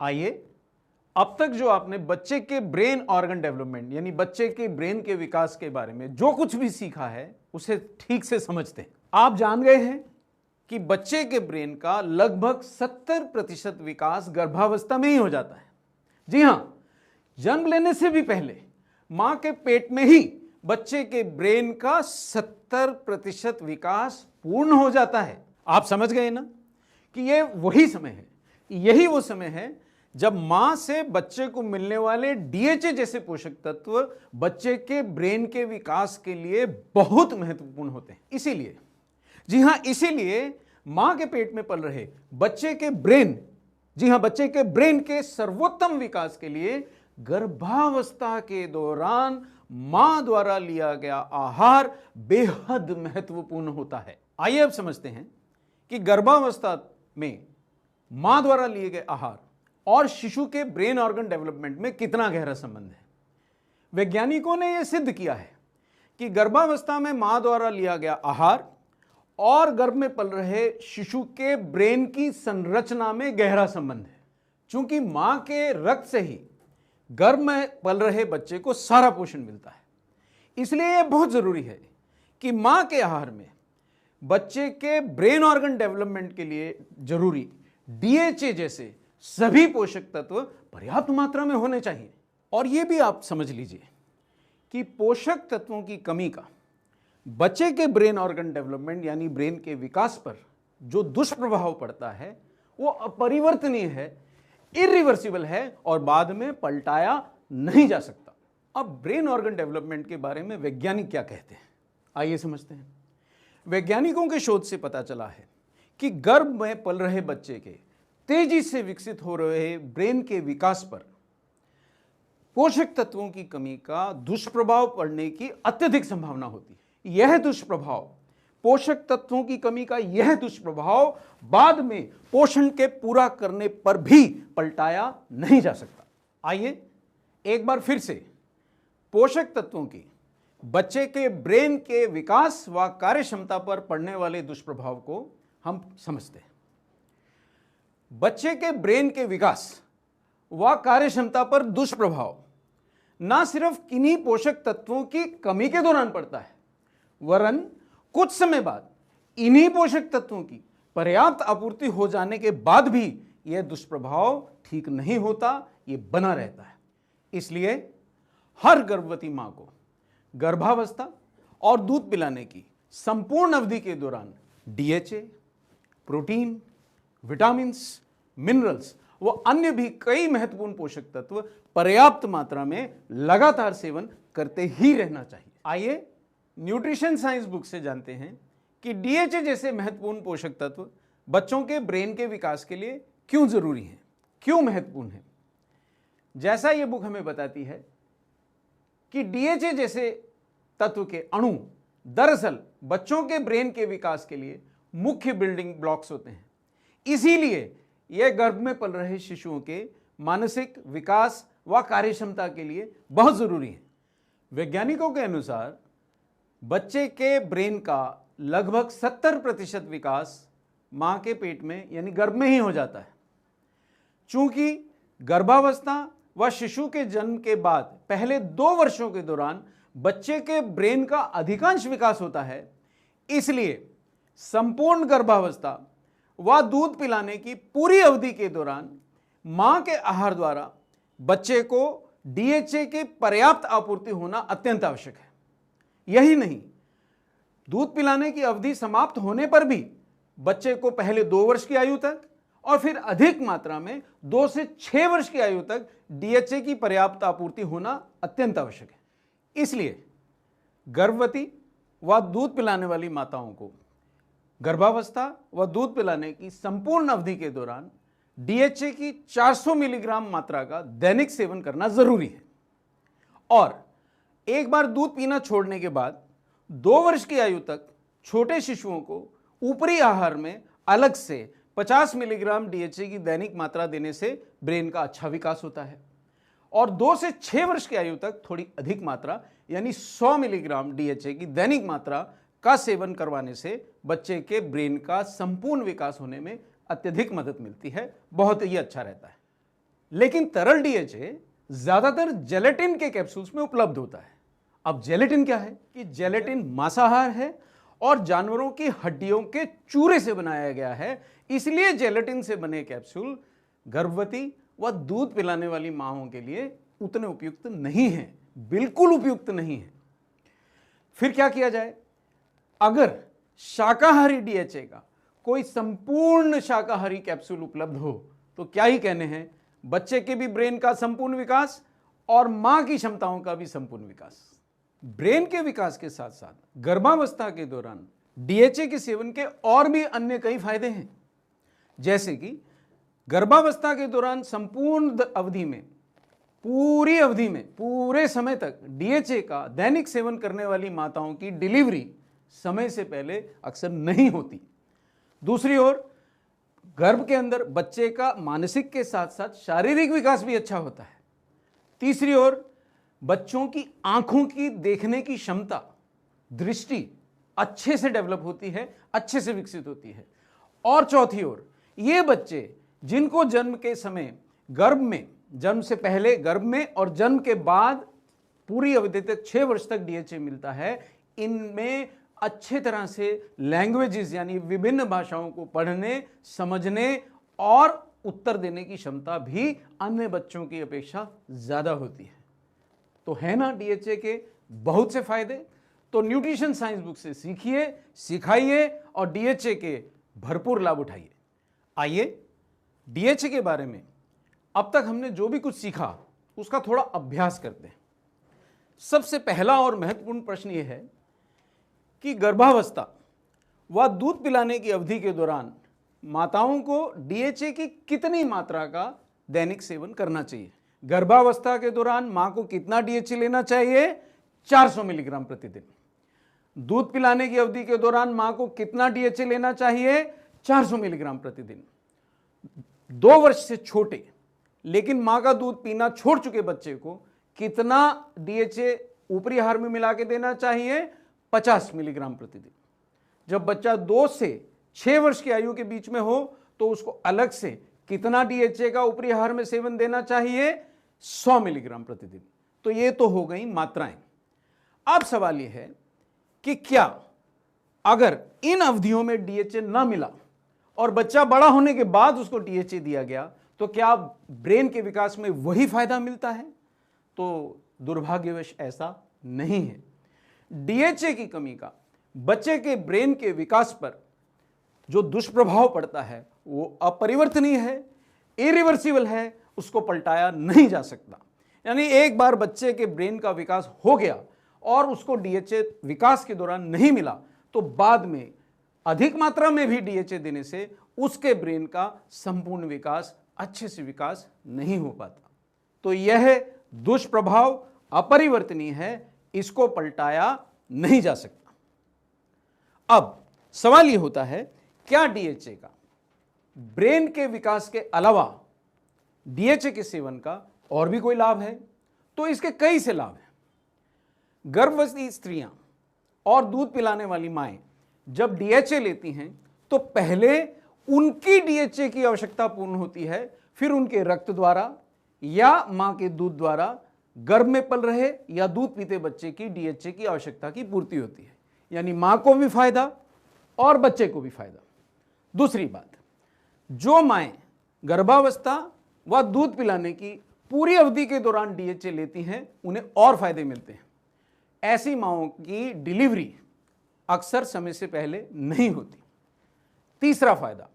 आइए, अब तक जो आपने बच्चे के ब्रेन ऑर्गन डेवलपमेंट यानी बच्चे के ब्रेन के विकास के बारे में जो कुछ भी सीखा है उसे ठीक से समझते हैं। आप जान गए हैं कि बच्चे के ब्रेन का लगभग 70% विकास गर्भावस्था में ही हो जाता है। जी हां, जन्म लेने से भी पहले मां के पेट में ही बच्चे के ब्रेन का 70% विकास पूर्ण हो जाता है। आप समझ गए ना कि यह वही समय है, यही वो समय है जब मां से बच्चे को मिलने वाले डीएचए जैसे पोषक तत्व बच्चे के ब्रेन के विकास के लिए बहुत महत्वपूर्ण होते हैं। इसीलिए, जी हां, इसीलिए मां के पेट में पल रहे बच्चे के ब्रेन, जी हां, बच्चे के ब्रेन के सर्वोत्तम विकास के लिए गर्भावस्था के दौरान मां द्वारा लिया गया आहार बेहद महत्वपूर्ण होता है। आइए अब समझते हैं कि गर्भावस्था में मां द्वारा लिए गए आहार और शिशु के ब्रेन ऑर्गन डेवलपमेंट में कितना गहरा संबंध है। वैज्ञानिकों ने यह सिद्ध किया है कि गर्भावस्था में मां द्वारा लिया गया आहार और गर्भ में पल रहे शिशु के ब्रेन की संरचना में गहरा संबंध है। चूंकि मां के रक्त से ही गर्भ में पल रहे बच्चे को सारा पोषण मिलता है, इसलिए यह बहुत जरूरी है कि मां के आहार में बच्चे के ब्रेन ऑर्गन डेवलपमेंट के लिए जरूरी डीएचए जैसे सभी पोषक तत्व पर्याप्त मात्रा में होने चाहिए। और यह भी आप समझ लीजिए कि पोषक तत्वों की कमी का बच्चे के ब्रेन ऑर्गन डेवलपमेंट यानी ब्रेन के विकास पर जो दुष्प्रभाव पड़ता है वो अपरिवर्तनीय है, इरिवर्सिबल है और बाद में पलटाया नहीं जा सकता। अब ब्रेन ऑर्गन डेवलपमेंट के बारे में वैज्ञानिक क्या कहते हैं, आइए समझते हैं। वैज्ञानिकों के शोध से पता चला है कि गर्भ में पल रहे बच्चे के तेजी से विकसित हो रहे ब्रेन के विकास पर पोषक तत्वों की कमी का दुष्प्रभाव पड़ने की अत्यधिक संभावना होती है। यह दुष्प्रभाव, पोषक तत्वों की कमी का यह दुष्प्रभाव बाद में पोषण के पूरा करने पर भी पलटाया नहीं जा सकता। आइए एक बार फिर से पोषक तत्वों की बच्चे के ब्रेन के विकास व कार्यक्षमता पर पड़ने वाले दुष्प्रभाव को हम समझते हैं। बच्चे के ब्रेन के विकास व कार्यक्षमता पर दुष्प्रभाव ना सिर्फ किन्हीं पोषक तत्वों की कमी के दौरान पड़ता है, वरन कुछ समय बाद इन्हीं पोषक तत्वों की पर्याप्त आपूर्ति हो जाने के बाद भी यह दुष्प्रभाव ठीक नहीं होता, यह बना रहता है। इसलिए हर गर्भवती मां को गर्भावस्था और दूध पिलाने की संपूर्ण अवधि के दौरान डीएचए, प्रोटीन, विटामिन्स, मिनरल्स व अन्य भी कई महत्वपूर्ण पोषक तत्व पर्याप्त मात्रा में लगातार सेवन करते ही रहना चाहिए। आइए न्यूट्रिशन साइंस बुक से जानते हैं कि डीएचए जैसे महत्वपूर्ण पोषक तत्व बच्चों के ब्रेन के विकास के लिए क्यों जरूरी हैं, क्यों महत्वपूर्ण हैं। जैसा यह बुक हमें बताती है कि डीएचए जैसे तत्व के अणु दरअसल बच्चों के ब्रेन के विकास के लिए मुख्य बिल्डिंग ब्लॉक्स होते हैं। इसीलिए यह गर्भ में पल रहे शिशुओं के मानसिक विकास व कार्यक्षमता के लिए बहुत जरूरी है। वैज्ञानिकों के अनुसार बच्चे के ब्रेन का लगभग 70% विकास मां के पेट में यानी गर्भ में ही हो जाता है। चूंकि गर्भावस्था व शिशु के जन्म के बाद पहले 2 वर्षों के दौरान बच्चे के ब्रेन का अधिकांश विकास होता है, इसलिए संपूर्ण गर्भावस्था व दूध पिलाने की पूरी अवधि के दौरान मां के आहार द्वारा बच्चे को डीएचए की पर्याप्त आपूर्ति होना अत्यंत आवश्यक है। यही नहीं, दूध पिलाने की अवधि समाप्त होने पर भी बच्चे को पहले 2 वर्ष की आयु तक और फिर अधिक मात्रा में 2 से 6 वर्ष की आयु तक डीएचए की पर्याप्त आपूर्ति होना अत्यंत आवश्यक है। इसलिए गर्भवती व दूध पिलाने वाली माताओं को गर्भावस्था व दूध पिलाने की संपूर्ण अवधि के दौरान डीएचए की 400 मिलीग्राम मात्रा का दैनिक सेवन करना जरूरी है। और एक बार दूध पीना छोड़ने के बाद 2 वर्ष की आयु तक छोटे शिशुओं को ऊपरी आहार में अलग से 50 मिलीग्राम डीएचए की दैनिक मात्रा देने से ब्रेन का अच्छा विकास होता है। और 2 से 6 वर्ष की आयु तक थोड़ी अधिक मात्रा यानी 100 मिलीग्राम डीएचए की दैनिक मात्रा का सेवन करवाने से बच्चे के ब्रेन का संपूर्ण विकास होने में अत्यधिक मदद मिलती है, बहुत ही अच्छा रहता है। लेकिन तरल डीएचए ज्यादातर जेलेटिन के कैप्सूल्स में उपलब्ध होता है। अब जेलेटिन क्या है कि जेलेटिन मांसाहार है और जानवरों की हड्डियों के चूरे से बनाया गया है, इसलिए जेलेटिन से बने कैप्सूल गर्भवती व दूध पिलाने वाली मांओं के लिए उतने उपयुक्त नहीं है, बिल्कुल उपयुक्त नहीं है। फिर क्या किया जाए? अगर शाकाहारी डीएचए का कोई संपूर्ण शाकाहारी कैप्सूल उपलब्ध हो तो क्या ही कहने हैं, बच्चे के भी ब्रेन का संपूर्ण विकास और मां की क्षमताओं का भी संपूर्ण विकास। ब्रेन के विकास के साथ साथ गर्भावस्था के दौरान डीएचए के सेवन के और भी अन्य कई फायदे हैं, जैसे कि गर्भावस्था के दौरान संपूर्ण अवधि में, पूरी अवधि में, पूरे समय तक डीएचए का दैनिक सेवन करने वाली माताओं की डिलीवरी समय से पहले अक्सर नहीं होती। दूसरी ओर गर्भ के अंदर बच्चे का मानसिक के साथ साथ शारीरिक विकास भी अच्छा होता है। तीसरी ओर बच्चों की आंखों की देखने की क्षमता, दृष्टि अच्छे से डेवलप होती है, अच्छे से विकसित होती है। और चौथी ओर ये बच्चे जिनको जन्म के समय गर्भ में, जन्म से पहले गर्भ में और जन्म के बाद पूरी अवधि तक 6 वर्ष तक डीएचए मिलता है, इनमें अच्छे तरह से लैंग्वेजेस यानी विभिन्न भाषाओं को पढ़ने, समझने और उत्तर देने की क्षमता भी अन्य बच्चों की अपेक्षा ज्यादा होती है। तो है ना डीएचए के बहुत से फायदे। तो न्यूट्रिशन साइंस बुक से सीखिए, सिखाइए और डीएचए के भरपूर लाभ उठाइए। आइए डीएचए के बारे में अब तक हमने जो भी कुछ सीखा उसका थोड़ा अभ्यास करते हैं। सबसे पहला और महत्वपूर्ण प्रश्न यह है कि गर्भावस्था व दूध पिलाने की अवधि के दौरान माताओं को डीएचए की कितनी मात्रा का दैनिक सेवन करना चाहिए? गर्भावस्था के दौरान मां को कितना डीएचए लेना चाहिए? 400 मिलीग्राम प्रतिदिन। दूध पिलाने की अवधि के दौरान मां को कितना डीएचए लेना चाहिए? 400 मिलीग्राम प्रतिदिन। 2 वर्ष से छोटे लेकिन मां का दूध पीना छोड़ चुके बच्चे को कितना डीएचए ऊपरी आहार में मिला के देना चाहिए? 50 मिलीग्राम प्रतिदिन। जब बच्चा 2 से 6 वर्ष की आयु के बीच में हो तो उसको अलग से कितना डीएचए का ऊपरी आहार में सेवन देना चाहिए? 100 मिलीग्राम प्रतिदिन। तो ये तो हो गई मात्राएं। अब सवाल यह है कि क्या अगर इन अवधियों में डीएचए ना मिला और बच्चा बड़ा होने के बाद उसको डीएचए दिया गया तो क्या ब्रेन के विकास में वही फायदा मिलता है? तो दुर्भाग्यवश ऐसा नहीं है। डीएचए की कमी का बच्चे के ब्रेन के विकास पर जो दुष्प्रभाव पड़ता है वो अपरिवर्तनीय है, इरिवर्सिबल है, उसको पलटाया नहीं जा सकता। यानी एक बार बच्चे के ब्रेन का विकास हो गया और उसको डीएचए विकास के दौरान नहीं मिला तो बाद में अधिक मात्रा में भी डीएचए देने से उसके ब्रेन का संपूर्ण विकास, अच्छे से विकास नहीं हो पाता। तो यह दुष्प्रभाव अपरिवर्तनीय है, इसको पलटाया नहीं जा सकता। अब सवाल यह होता है, क्या डीएचए का ब्रेन के विकास के अलावा डीएचए के सेवन का और भी कोई लाभ है? तो इसके कई से लाभ हैं। गर्भवती स्त्रियां और दूध पिलाने वाली माएं जब डीएचए लेती हैं तो पहले उनकी डीएचए की आवश्यकता पूर्ण होती है, फिर उनके रक्त द्वारा या मां के दूध द्वारा गर्भ में पल रहे या दूध पीते बच्चे की डीएचए की आवश्यकता की पूर्ति होती है। यानी मां को भी फायदा और बच्चे को भी फायदा। दूसरी बात, जो माएं गर्भावस्था व दूध पिलाने की पूरी अवधि के दौरान डीएचए लेती हैं उन्हें और फायदे मिलते हैं। ऐसी माओं की डिलीवरी अक्सर समय से पहले नहीं होती। तीसरा फायदा,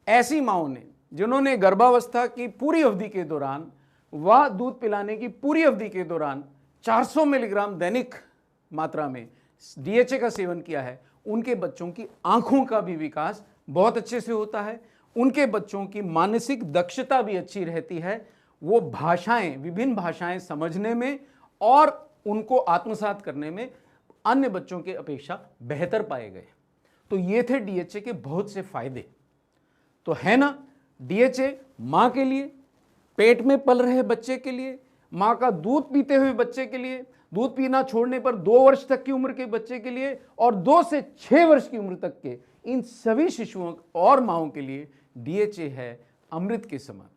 ऐसी माओं ने जिन्होंने गर्भावस्था की पूरी अवधि के दौरान व दूध पिलाने की पूरी अवधि के दौरान 400 मिलीग्राम दैनिक मात्रा में डीएचए का सेवन किया है, उनके बच्चों की आंखों का भी विकास बहुत अच्छे से होता है, उनके बच्चों की मानसिक दक्षता भी अच्छी रहती है, वो भाषाएं, विभिन्न भाषाएं समझने में और उनको आत्मसात करने में अन्य बच्चों के अपेक्षा बेहतर पाए गए। तो ये थे डीएचए के बहुत से फायदे। तो है ना, डीएचए मां के लिए, पेट में पल रहे बच्चे के लिए, मां का दूध पीते हुए बच्चे के लिए, दूध पीना छोड़ने पर 2 वर्ष तक की उम्र के बच्चे के लिए और 2 से 6 वर्ष की उम्र तक के इन सभी शिशुओं और माओं के लिए डीएचए है अमृत के समान।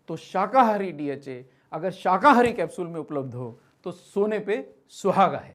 तो शाकाहारी डीएचए अगर शाकाहारी कैप्सूल में उपलब्ध हो तो सोने पे सुहागा है।